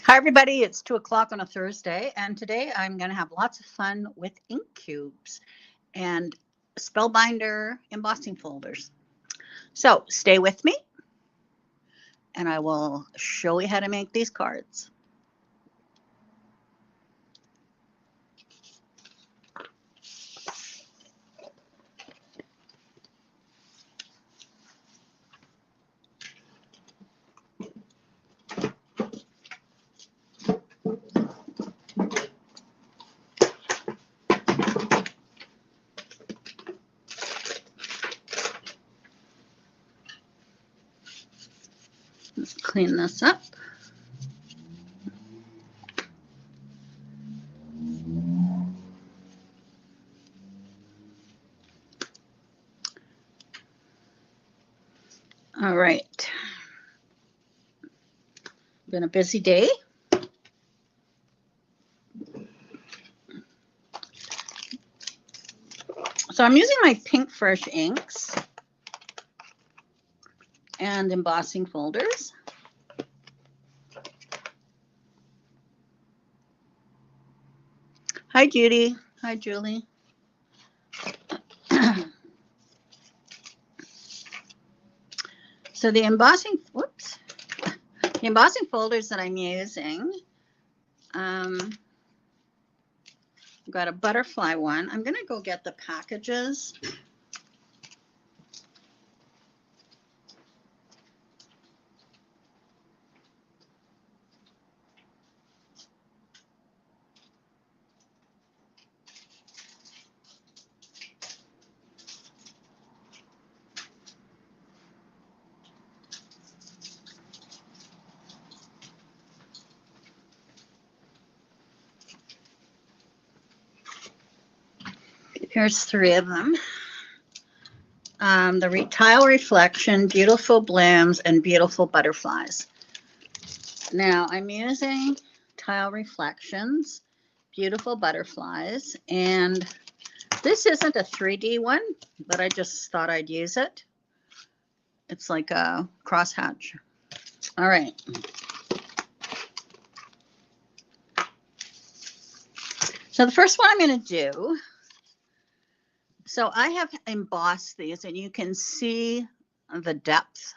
Hi, everybody. It's 2 o'clock on a Thursday, and today I'm going to have lots of fun with ink cubes and Spellbinder embossing folders. So stay with me, and I will show you how to make these cards. Let's clean this up. All right. Been a busy day. So I'm using my Pink Fresh inks and embossing folders. Hi, Judy. Hi, Julie. So the embossing folders that I'm using, I've got a butterfly one. I'm going to go get the packages. Here's 3 of them. The Tile Reflection, Beautiful Blooms, and Beautiful Butterflies. Now I'm using Tile Reflections, Beautiful Butterflies, and this isn't a 3D one, but I just thought I'd use it. It's like a crosshatch. All right. So the first one I'm going to do, so I have embossed these, and you can see the depth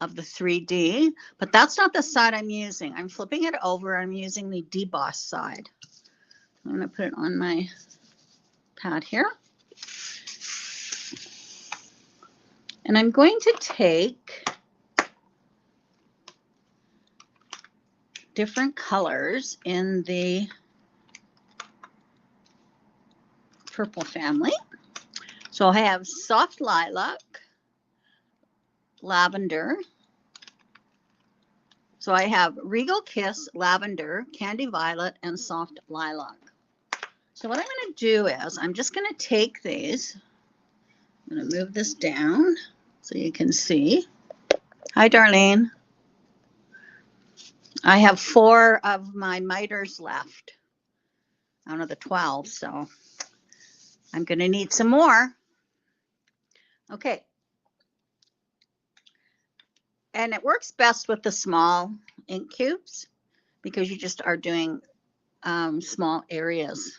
of the 3D, but that's not the side I'm using. I'm flipping it over. I'm using the deboss side. I'm going to put it on my pad here. And I'm going to take different colors in the purple family. So I have soft lilac, lavender. So I have Regal Kiss, lavender, candy violet, and soft lilac. So what I'm going to do is I'm just going to take these. I'm going to move this down so you can see. Hi, Darlene. I have 4 of my miters left out of the 12, so I'm going to need some more. Okay. And it works best with the small ink cubes because you just are doing small areas.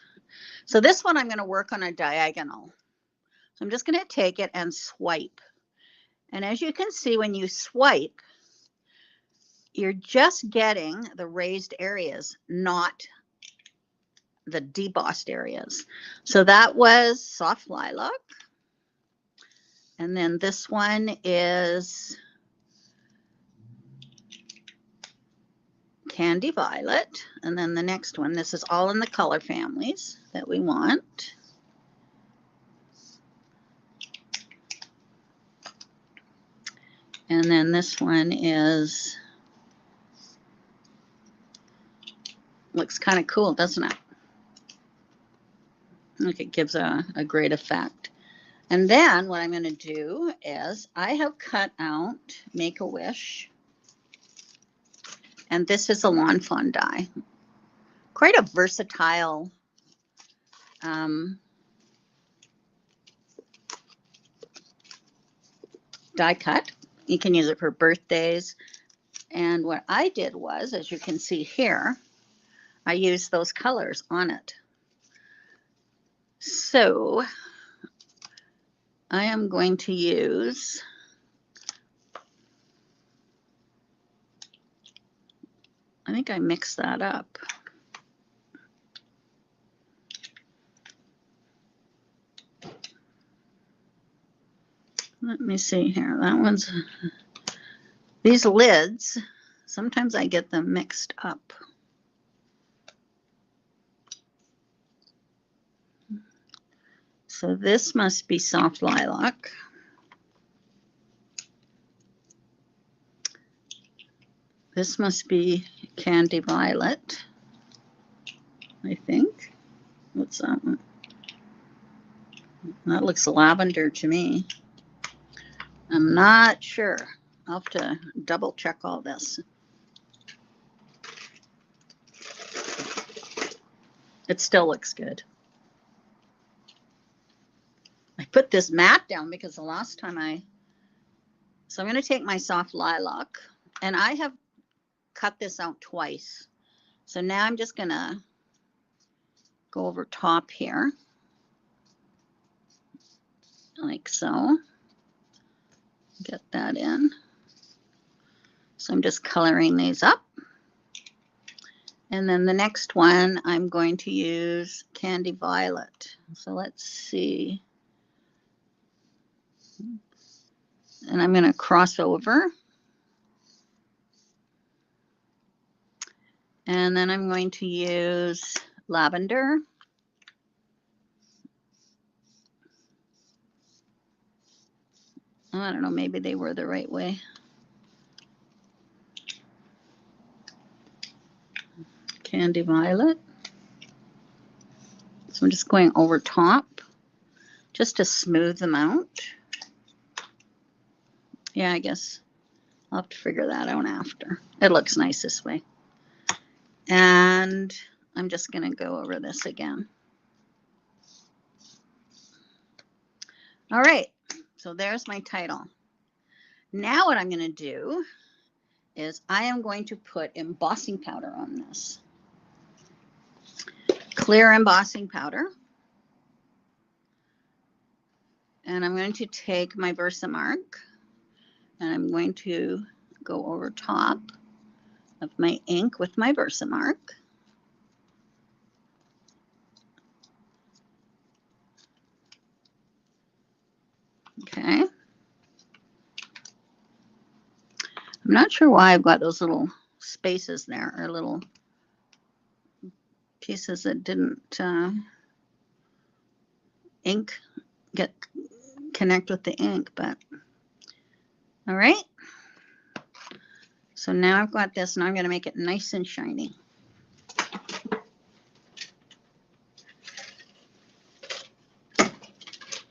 So this one I'm going to work on a diagonal. So I'm just going to take it and swipe. And as you can see, when you swipe, you're just getting the raised areas, not the debossed areas. So that was soft lilac. And then this one is candy violet. And then the next one, this is all in the color families that we want. And then this one is, looks kind of cool, doesn't it? Look, it gives a great effect. And then what I'm going to do is I have cut out Make-A-Wish. And this is a Lawn Fawn die. Quite a versatile die cut. You can use it for birthdays. And what I did was, as you can see here, I used those colors on it. So I am going to use I think I mixed that up. Let me see here. That one's, these lids, sometimes I get them mixed up. So this must be soft lilac. This must be candy violet, I think. What's that one? That looks lavender to me. I'm not sure. I'll have to double check all this. It still looks good. I put this mat down because the last time so I'm going to take my soft lilac, and I have cut this out twice. So now I'm just going to go over top here, like so. Get that in. So I'm just coloring these up. And then the next one, I'm going to use Candy Violet. So let's see. And I'm going to cross over. And then I'm going to use Lavender. I don't know, maybe they were the right way. Candy Violet. So I'm just going over top just to smooth them out. Yeah, I guess I'll have to figure that out after. It looks nice this way. And I'm just going to go over this again. All right, so there's my title. Now what I'm going to do is I am going to put embossing powder on this. Clear embossing powder. And I'm going to take my Versamark and I'm going to go over top of my ink with my Versamark. Okay. I'm not sure why I've got those little spaces there, or little pieces that didn't connect with the ink, but all right. So now I've got this, and I'm going to make it nice and shiny.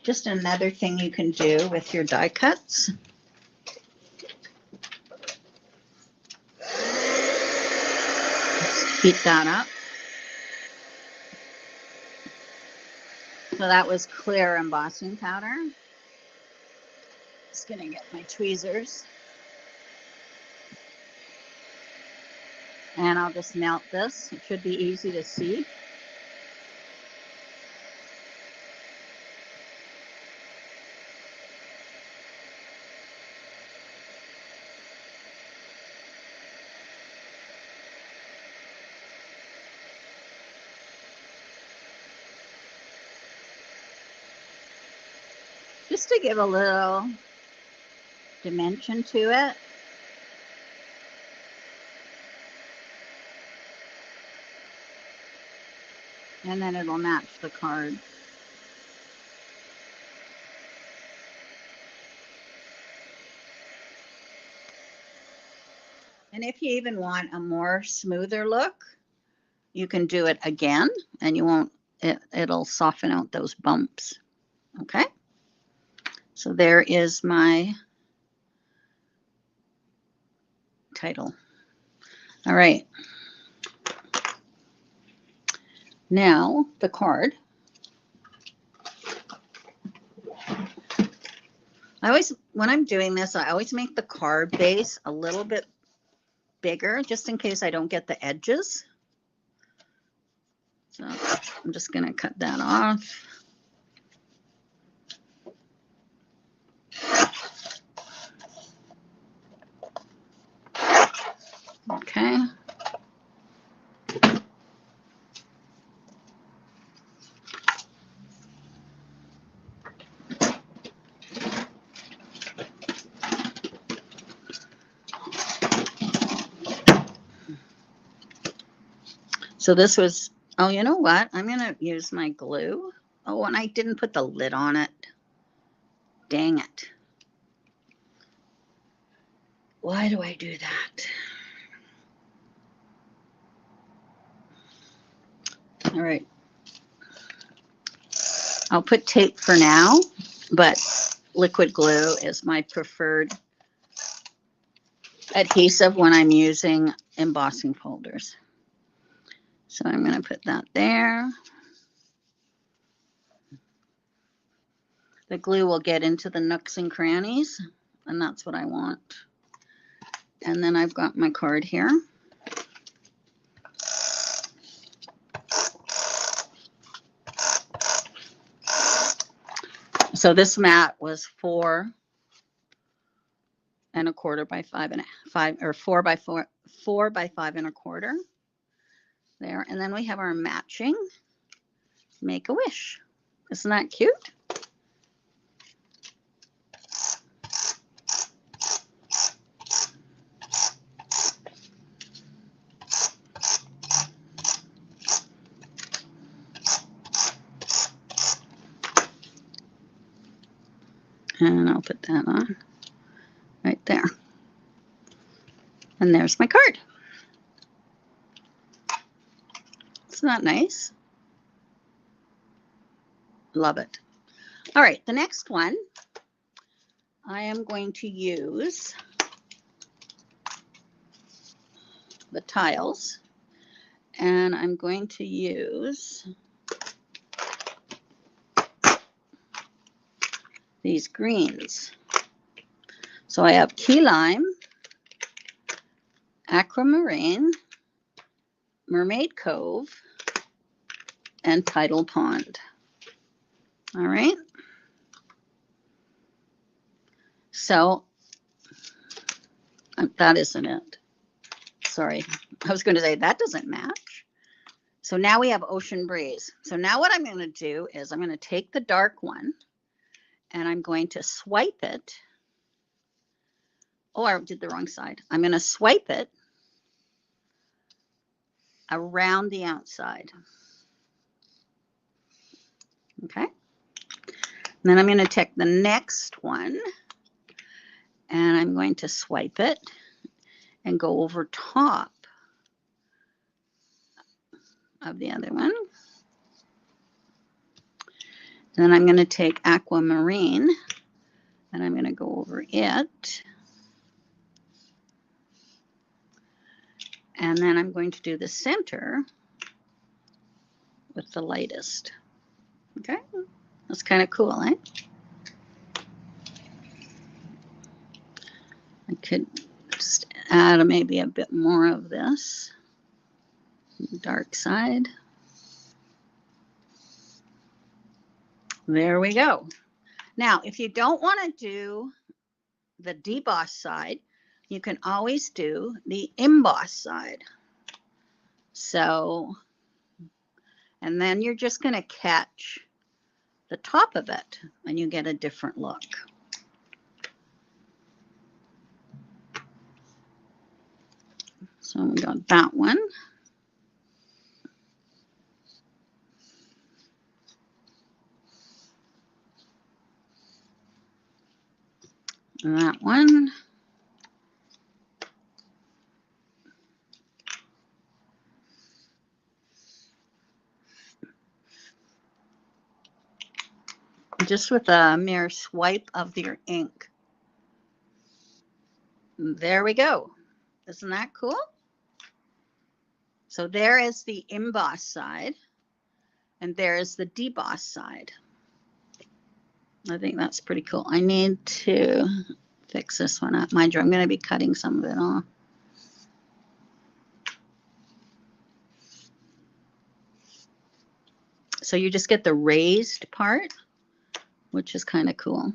Just another thing you can do with your die cuts. Just heat that up. So that was clear embossing powder. Just gonna get my tweezers. And I'll just melt this. It should be easy to see. Just to give a little dimension to it. And then it'll match the card. And if you even want a more smoother look, you can do it again and you won't, it'll soften out those bumps. Okay. So there is my title. All right. Now the card. When I'm doing this, I always make the card base a little bit bigger just in case I don't get the edges. So I'm just going to cut that off. Okay. So this was, oh, you know what? I'm going to use my glue. Oh, and I didn't put the lid on it. Dang it. Why do I do that? All right. I'll put tape for now, but liquid glue is my preferred adhesive when I'm using embossing folders. So I'm going to put that there. The glue will get into the nooks and crannies, and that's what I want. And then I've got my card here. So this mat was 4 1/4 by 5 or 4 by 4 by 5 1/4 there. And then we have our matching Make-A-Wish. Isn't that cute? And I'll put that on right there. And there's my card. Isn't that nice? Love it. All right, the next one, I am going to use the tiles, and I'm going to use these greens. So I have key lime, aquamarine, Mermaid Cove, and Tidal Pond. All right. So that isn't it. Sorry. I was going to say that doesn't match. So now we have Ocean Breeze. So now what I'm going to do is I'm going to take the dark one and I'm going to swipe it. Oh, I did the wrong side. I'm going to swipe it around the outside. Okay. And then I'm going to take the next one and I'm going to swipe it and go over top of the other one. And then I'm going to take aquamarine and I'm going to go over it. And then I'm going to do the center with the lightest. Okay, that's kind of cool, eh? I could just add maybe a bit more of this dark side. There we go. Now, if you don't want to do the deboss side, you can always do the emboss side. So, and then you're just going to catch the top of it and you get a different look. So we got that one. And that one. Just with a mere swipe of your ink. There we go. Isn't that cool? So there is the emboss side, and there is the deboss side. I think that's pretty cool. I need to fix this one up. Mind you, I'm going to be cutting some of it off. So you just get the raised part, which is kind of cool.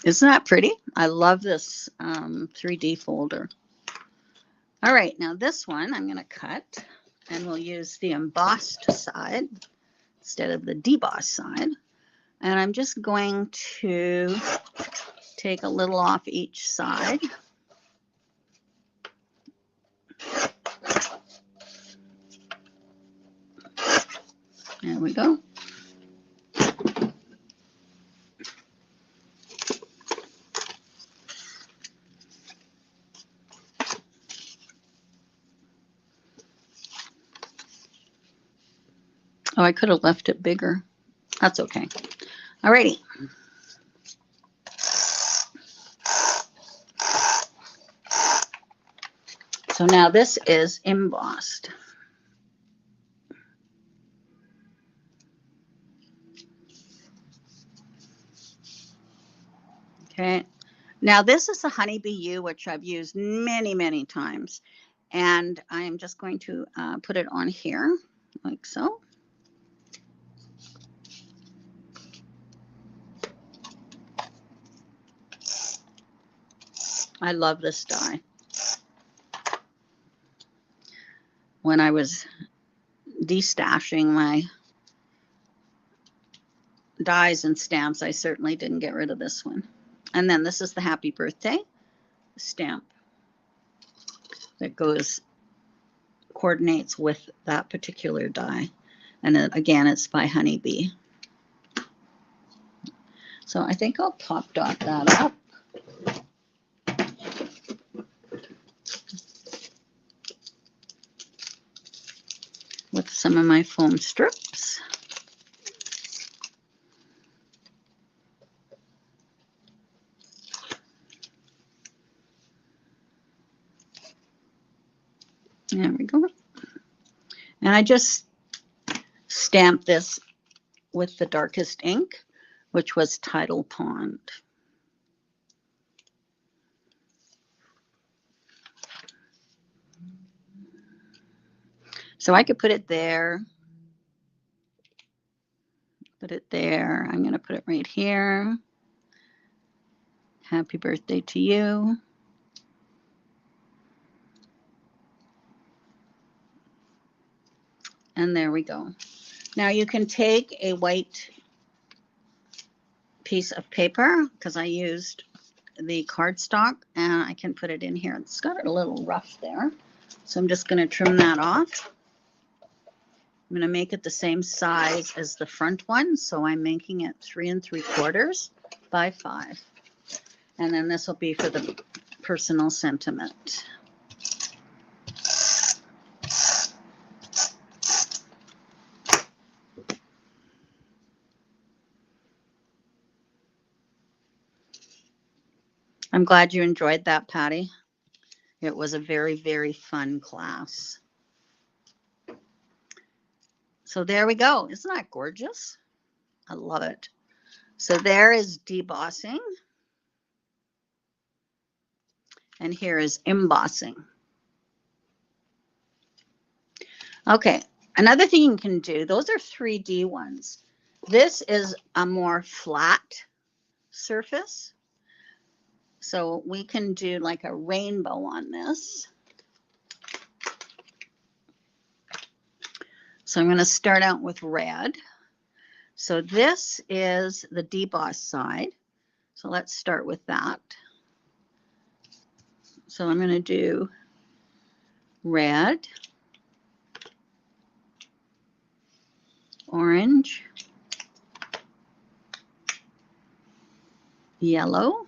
Isn't that pretty? I love this 3D folder. All right, now this one I'm going to cut, and we'll use the embossed side instead of the debossed side. And I'm just going to take a little off each side. There we go. Oh, I could have left it bigger. That's okay. Alrighty. So now this is embossed. Okay. Now this is a Honeybee U, which I've used many, many times. And I am just going to put it on here like so. I love this die. When I was destashing my dies and stamps, I certainly didn't get rid of this one. And then this is the happy birthday stamp that coordinates with that particular die. And then, again, it's by Honeybee. So I think I'll pop dot that up. With some of my foam strips. There we go. And I just stamped this with the darkest ink, which was Tidal Pond. So I could put it there, put it there. I'm going to put it right here. Happy birthday to you. And there we go. Now you can take a white piece of paper, because I used the cardstock, and I can put it in here. It's got it a little rough there. So I'm just going to trim that off. I'm going to make it the same size as the front one. So I'm making it 3 3/4 by 5. And then this will be for the personal sentiment. I'm glad you enjoyed that, Patty. It was a very, very fun class. So there we go. Isn't that gorgeous? I love it. So there is debossing. And here is embossing. Okay, another thing you can do, those are 3D ones. This is a more flat surface. So we can do like a rainbow on this. So I'm going to start out with red. So this is the deboss side. So let's start with that. So I'm going to do red, orange, yellow,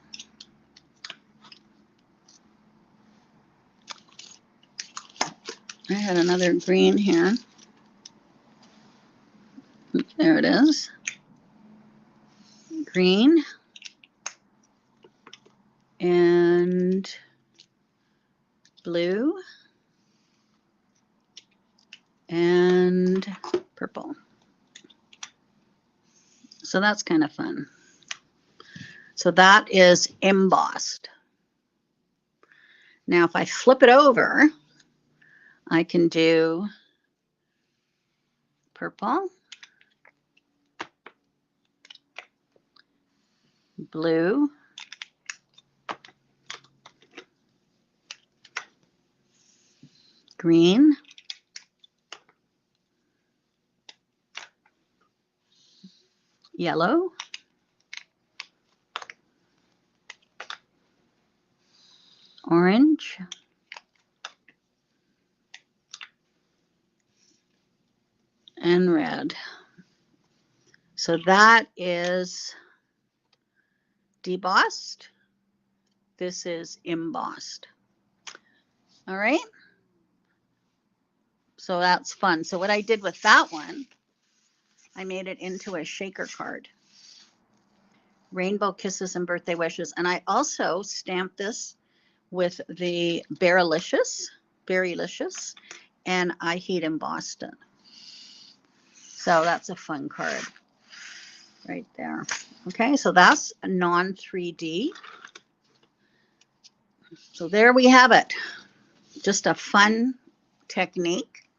I had another green here. There it is. Green and blue and purple. So that's kind of fun. So that is embossed. Now, if I flip it over, I can do purple, blue, green, yellow, orange, and red. So that is debossed. This is embossed. All right. So that's fun. So what I did with that one, I made it into a shaker card. Rainbow kisses and birthday wishes. And I also stamped this with the Berrylicious, and I heat embossed it. So that's a fun card right there. Okay, so that's a non 3D. So there we have it. Just a fun technique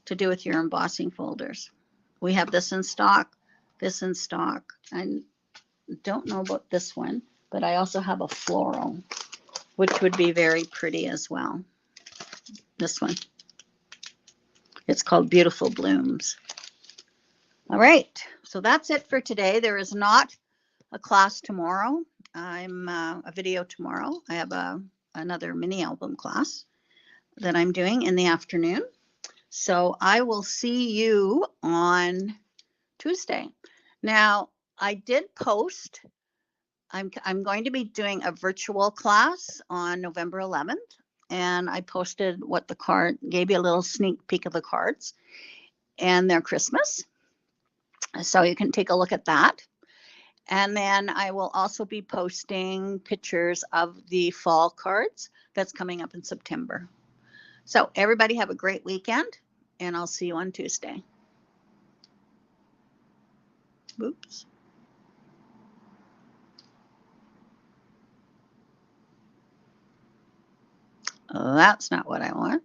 to do with your embossing folders. We have this in stock, I don't know about this one, but I also have a floral, which would be very pretty as well. This one. It's called Beautiful Blooms. All right, so that's it for today. There is not a class tomorrow. I'm a video tomorrow. I have another mini album class that I'm doing in the afternoon. So I will see you on Tuesday. Now, I did post, I'm going to be doing a virtual class on November 11th. And I posted what the card, gave you a little sneak peek of the cards and their Christmas. So you can take a look at that. And then I will also be posting pictures of the fall cards that's coming up in September. So everybody have a great weekend, and I'll see you on Tuesday. Oops. That's not what I want.